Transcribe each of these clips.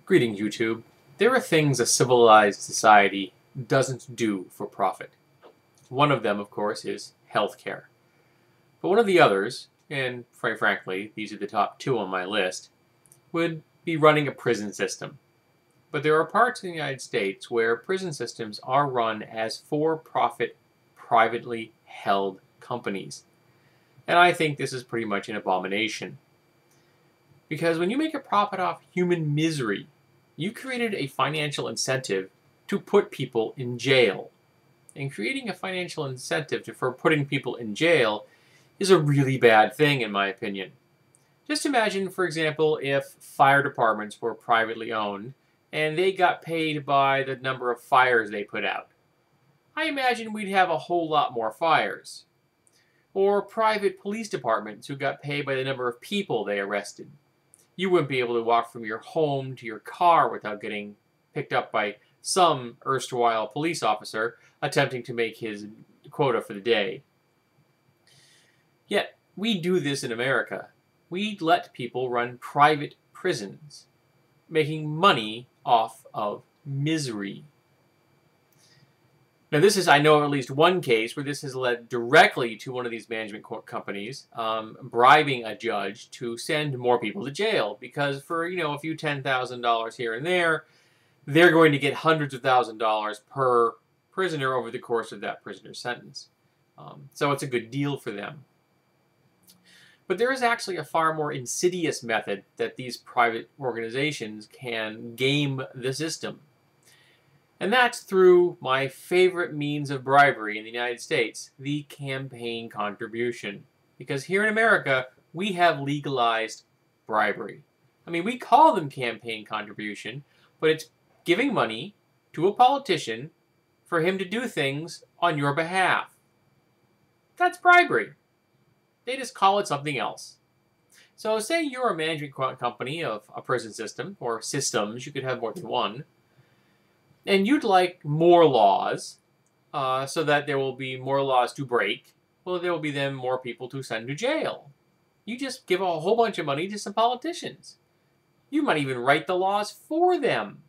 Greetings, YouTube. There are things a civilized society doesn't do for profit. One of them, of course, is healthcare. But one of the others, and quite frankly, these are the top two on my list, would be running a prison system. But there are parts in the United States where prison systems are run as for-profit, privately held companies. And I think this is pretty much an abomination. Because when you make a profit off human misery, you created a financial incentive to put people in jail. And creating a financial incentive for putting people in jail is a really bad thing, in my opinion. Just imagine, for example, if fire departments were privately owned and they got paid by the number of fires they put out. I imagine we'd have a whole lot more fires. Or private police departments who got paid by the number of people they arrested. You wouldn't be able to walk from your home to your car without getting picked up by some erstwhile police officer attempting to make his quota for the day. Yet, we do this in America. We let people run private prisons, making money off of misery. Now this is, I know, at least one case where this has led directly to one of these management companies bribing a judge to send more people to jail because for, a few $10,000 here and there, they're going to get hundreds of thousands of dollars per prisoner over the course of that prisoner's sentence. So it's a good deal for them. But there is actually a far more insidious method that these private organizations can game the system. And that's through my favorite means of bribery in the United States, the campaign contribution. Because here in America, we have legalized bribery. I mean, we call them campaign contribution, but it's giving money to a politician for him to do things on your behalf. That's bribery. They just call it something else. So say you're a management company of a prison system, or systems, you could have more than one, and you'd like more laws so that there will be more laws to break. Well, there will be then more people to send to jail. You just give a whole bunch of money to some politicians. You might even write the laws for them,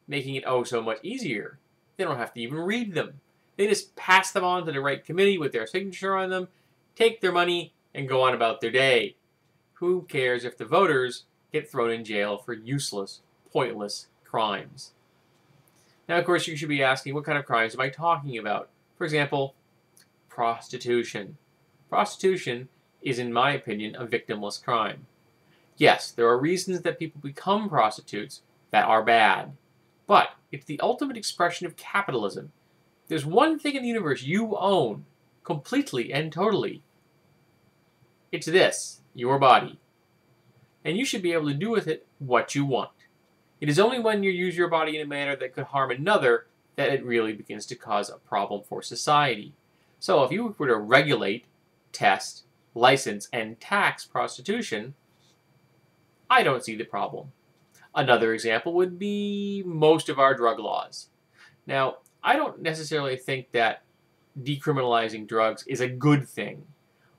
making it oh so much easier. They don't have to even read them. They just pass them on to the right committee with their signature on them, take their money, and go on about their day. Who cares if the voters get thrown in jail for useless, pointless crimes? Now, of course, you should be asking, what kind of crimes am I talking about? For example, prostitution. Prostitution is, in my opinion, a victimless crime. Yes, there are reasons that people become prostitutes that are bad, but it's the ultimate expression of capitalism. There's one thing in the universe you own, completely and totally. It's this, your body. And you should be able to do with it what you want. It is only when you use your body in a manner that could harm another that it really begins to cause a problem for society. So if you were to regulate, test, license, and tax prostitution, I don't see the problem. Another example would be most of our drug laws. Now, I don't necessarily think that decriminalizing drugs is a good thing.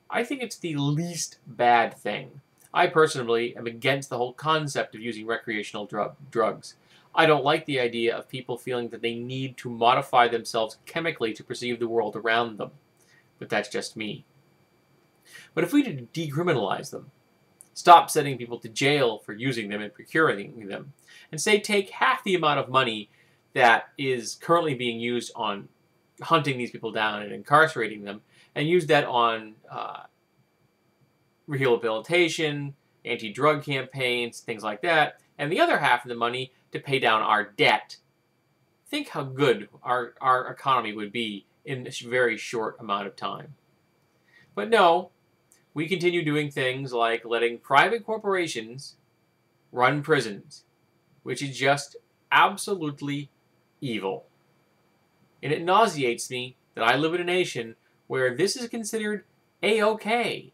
I think it's the least bad thing. I personally am against the whole concept of using recreational drugs. I don't like the idea of people feeling that they need to modify themselves chemically to perceive the world around them. But that's just me. But if we did decriminalize them, stop sending people to jail for using them and procuring them, and say take half the amount of money that is currently being used on hunting these people down and incarcerating them, and use that on rehabilitation, anti-drug campaigns, things like that, and the other half of the money to pay down our debt. Think how good our economy would be in this very short amount of time. But no, we continue doing things like letting private corporations run prisons, which is just absolutely evil. And it nauseates me that I live in a nation where this is considered A-okay.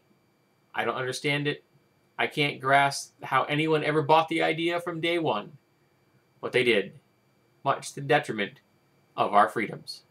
I don't understand it. I can't grasp how anyone ever bought the idea from day one. But they did, much to the detriment of our freedoms.